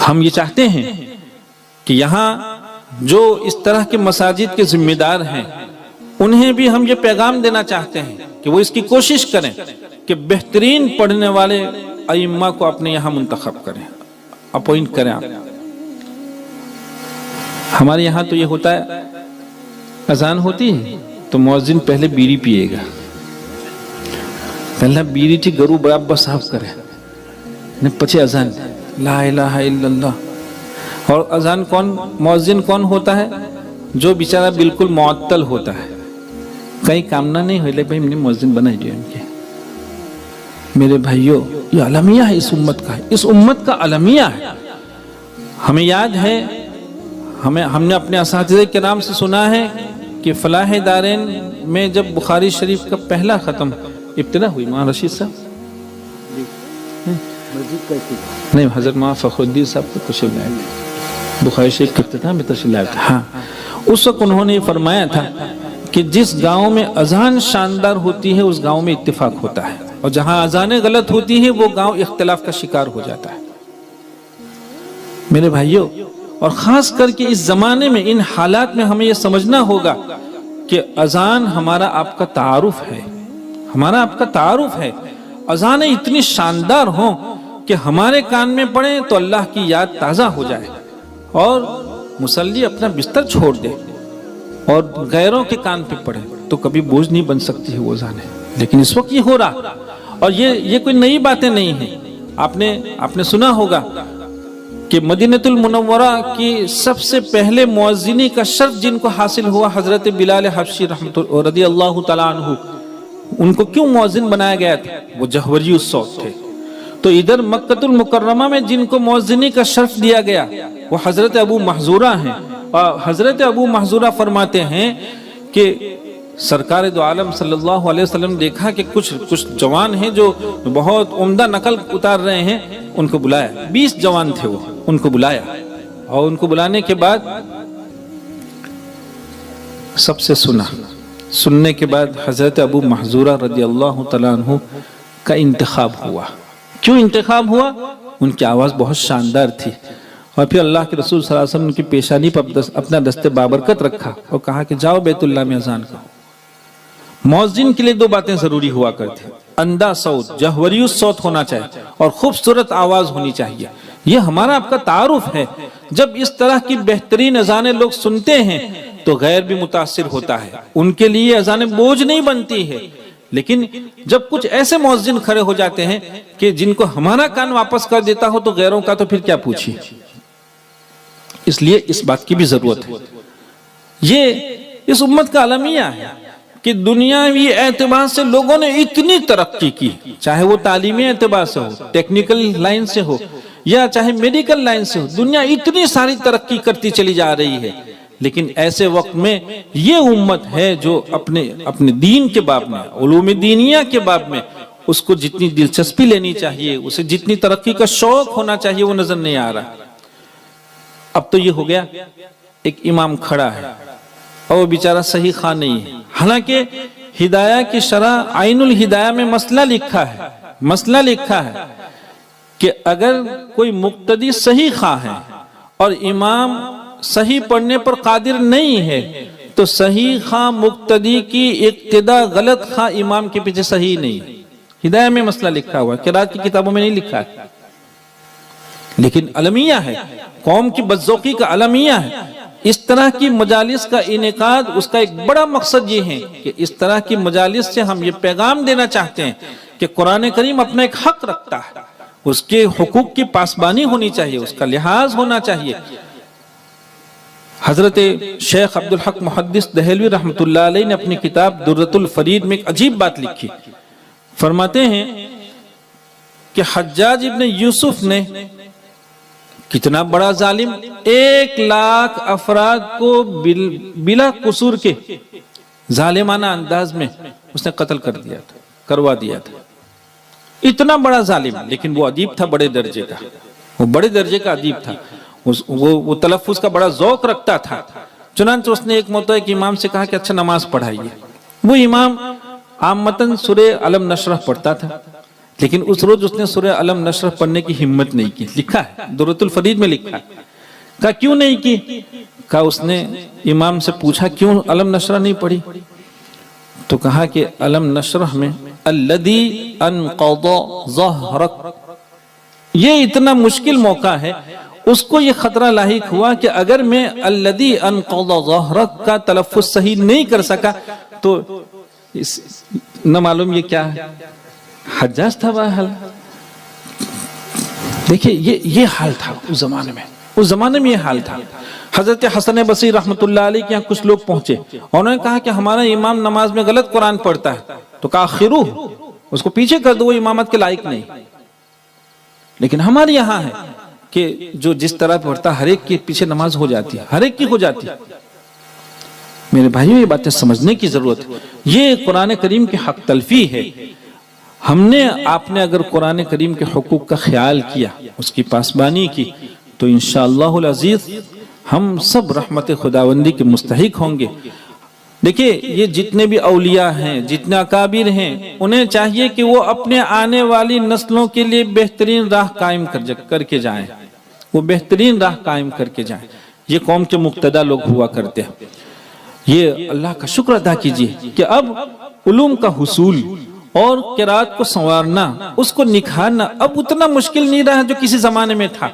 ہم یہ چاہتے ہیں کہ یہاں جو اس طرح کے مساجد کے ذمہ دار ہیں انہیں بھی ہم یہ پیغام دینا چاہتے ہیں کہ وہ اس کی کوشش کریں کہ بہترین پڑھنے والے ائمہ کو اپنے یہاں منتخب کریں، اپوائنٹ کریں۔ آپ ہمارے یہاں تو یہ ہوتا ہے، اذان ہوتی ہے تو مؤذن پہلے بیڑی پیے گا، پہلا بیڑی تھی گرو برابر صاحب کرے پچھے اذان لا الہ الا اللہ۔ اور اذان کون، مؤذن کون ہوتا ہے؟ جو بیچارہ بالکل معطل ہوتا ہے، کہیں کامنا نہیں ہوئے، بھائی میں نے مؤذن بنائی جو ان کے۔ میرے بھائیوں، یہ علمیہ ہے اس امت کا، اس امت کا علمیہ ہے۔ ہمیں یاد ہے، ہم نے اپنے اساتذہ کے نام سے سنا ہے کہ فلاح دارین میں جب بخاری شریف کا پہلا ختم ابتدا ہوئی، مولانا رشید صاحب نہیں، حضرت مولانا فخر الدین صاحب کو تشریف لائے تھے، بخاری شریف کے افتتاح میں تشریف لائے تھے۔ ہاں، اس وقت انہوں نے یہ فرمایا تھا کہ جس گاؤں میں اذان شاندار ہوتی ہے اس گاؤں میں اتفاق ہوتا ہے، اور جہاں اذانیں غلط ہوتی ہے وہ گاؤں اختلاف کا شکار ہو جاتا ہے۔ میرے بھائیوں، اور خاص کر کے اس زمانے میں ان حالات میں ہمیں یہ سمجھنا ہوگا کہ اذان ہمارا آپ کا تعارف ہے، ہمارا آپ کا تعارف ہے۔ اذانیں اتنی شاندار ہوں کہ ہمارے کان میں پڑیں تو اللہ کی یاد تازہ ہو جائے اور مصلی اپنا بستر چھوڑ دے، اور غیروں کے کان پہ پڑے تو کبھی بوجھ نہیں بن سکتی ہے وہ اذانیں۔ لیکن اس وقت یہ ہو رہا، اور یہ کوئی نئی باتیں نہیں ہیں۔ آپ نے سنا ہوگا کہ مدینہ المنورہ کی سب سے پہلے مؤذنی کا شرف جن کو حاصل ہوا حضرت بلال حبشی رضی اللہ تعالیٰ عنہ، ان کو کیوں مؤذن بنایا گیا تھا؟ وہ جہوری الصوت تھے۔ تو ادھر مکہ المکرمہ میں جن کو مؤذنی کا شرف دیا گیا وہ حضرت ابو محذورہ ہیں، اور حضرت ابو محذورہ فرماتے ہیں کہ سرکار دو عالم صلی اللہ علیہ وسلم دیکھا کہ کچھ جوان ہیں جو بہت عمدہ نقل اتار رہے ہیں، ان کو بلایا، 20 جوان تھے وہ، ان کو بلایا، اور ان کو بلانے کے بعد سب سے سننے کے بعد حضرت ابو محذورہ رضی اللہ تعالیٰ عنہ کا انتخاب ہوا۔ کیوں انتخاب ہوا؟ ان کی آواز بہت شاندار تھی، اور پھر اللہ کے رسول صلی اللہ علیہ وسلم ان کی پیشانی پر اپنا دست بابرکت رکھا اور کہا کہ جاؤ بیت اللہ میں اذان کہو۔ مؤذن کے لیے 2 باتیں ضروری ہوا کرتے، اندھا صوت، جہوری الصوت ہونا چاہیے، اور خوبصورت آواز ہونی چاہیے۔ یہ ہمارا آپ کا تعارف ہے۔ جب اس طرح کی بہترین اذانیں لوگ سنتے ہیں تو غیر بھی متاثر ہوتا ہے، ان کے لیے اذانیں بوجھ نہیں بنتی ہے۔ لیکن جب کچھ ایسے مؤذن کھڑے ہو جاتے ہیں کہ جن کو ہمارا کان واپس کر دیتا ہو تو غیروں کا تو پھر کیا پوچھیے۔ اس لیے اس بات کی بھی ضرورت ہے۔ یہ اس امت کا علمیہ ہے کہ دنیاوی اعتبار سے لوگوں نے اتنی ترقی کی، چاہے وہ تعلیمی اعتبار سے ہو، ٹیکنیکل لائن سے ہو، یا چاہے میڈیکل لائن سے ہو، دنیا اتنی ساری ترقی کرتی چلی جا رہی ہے، لیکن ایسے وقت میں یہ امت ہے جو اپنے دین کے باب میں، علوم دینیہ کے باب میں اس کو جتنی دلچسپی لینی چاہیے، اسے جتنی ترقی کا شوق ہونا چاہیے وہ نظر نہیں آ رہا۔ اب تو یہ ہو گیا ایک امام کھڑا ہے اور وہ بیچارہ صحیح خواہ نہیں ہے، حالانکہ ہدایہ کی شرح عین الہدایہ میں مسئلہ لکھا ہے کہ اگر کوئی مقتدی صحیح خواہ ہے اور امام صحیح پڑھنے پر قادر نہیں ہے تو صحیح خواہ مقتدی کی اقتداء غلط خواہ امام کے پیچھے صحیح نہیں۔ ہدایہ میں مسئلہ لکھا ہوا ہے، قرات کی کتابوں میں نہیں لکھا ہے، لیکن علمیہ ہے، قوم کی بدذوقی کا علمیہ ہے۔ اس طرح کی مجالس کا انعقاد، اس کا ایک بڑا مقصد یہ ہے کہ اس طرح کی مجالس سے ہم یہ پیغام دینا چاہتے ہیں کہ قرآن کریم اپنا ایک حق رکھتا ہے، اس کے حقوق کی پاسبانی ہونی چاہیے، اس کا لحاظ ہونا چاہیے۔ حضرت شیخ عبدالحق محدث دہلوی رحمۃ اللہ علیہ نے اپنی کتاب درۃ الفرید میں ایک عجیب بات لکھی، فرماتے ہیں کہ حجاج ابن یوسف نے کتنا بڑا ظالم، 1,00,000 افراد کو بلا قصور کے ظالمانہ انداز میں اس نے قتل کروا دیا تھا، اتنا بڑا ظالم، لیکن وہ ادیب تھا بڑے درجے کا، وہ بڑے درجے کا ادیب تھا، وہ تلفظ کا بڑا ذوق رکھتا تھا۔ چنانچہ اس نے ایک مرتبہ ایک امام سے کہا کہ اچھا نماز پڑھائیے۔ وہ امام عامتاً سورہ علم نشرح پڑھتا تھا، لیکن اس روز اس نے سورہ علم نشرح پڑھنے کی ہمت نہیں کی. لکھا ہے درۃ الفرید میں لکھا ہے. کہا کیوں نہیں کی؟ کہا اس نے امام سے پوچھا کیوں علم نشرح نہیں پڑھی؟ تو کہا کہ علم نشرح میں الذی انقض ظہرک، یہ اتنا مشکل موقع ہے. اس کو یہ خطرہ لاحق ہوا کہ اگر میں الذی انقض ظہرک کا تلفظ صحیح نہیں کر سکا تو نہ معلوم یہ کیا ہے، حجاج تھا بہرحال. دیکھیں یہ حال تھا اس زمانے میں. اس زمانے میں یہ حال تھا. حضرت حسن بصری رحمت اللہ علیہ کے یہاں کچھ لوگ پہنچے. انہوں نے کہا کہ ہمارا امام نماز میں غلط قرآن پڑھتا ہے. تو کہا خیرو، اس کو پیچھے کر دو، وہ امامت کے لائق نہیں. لیکن ہمارے یہاں ہے کہ جو جس طرح پڑھتا ہر ایک کے پیچھے نماز ہو جاتی ہے، ہر ایک کی ہو جاتی ہے. میرے بھائیوں یہ باتیں سمجھنے کی ضرورت ہے. یہ قرآن کریم کے حق تلفی ہے. ہم نے آپ نے اگر قرآن کریم کے حقوق کا خیال کیا، اس کی پاسبانی کی، تو انشاءاللہ العزیز ہم سب رحمت خداوندی کے مستحق ہوں گے. دیکھیں یہ جتنے بھی اولیاء ہیں، جتنے اکابر ہیں، انہیں چاہیے کہ وہ اپنے آنے والی نسلوں کے لیے بہترین راہ قائم کر کے جائیں. وہ بہترین راہ قائم کر کے جائیں. یہ قوم کے مقتدی لوگ ہوا کرتے ہیں. یہ اللہ کا شکر ادا کیجیے کہ اب علوم کا حصول اور قرات کو سنوارنا، اس کو نکھارنا اب اتنا مشکل نہیں رہا جو کسی زمانے میں تھا.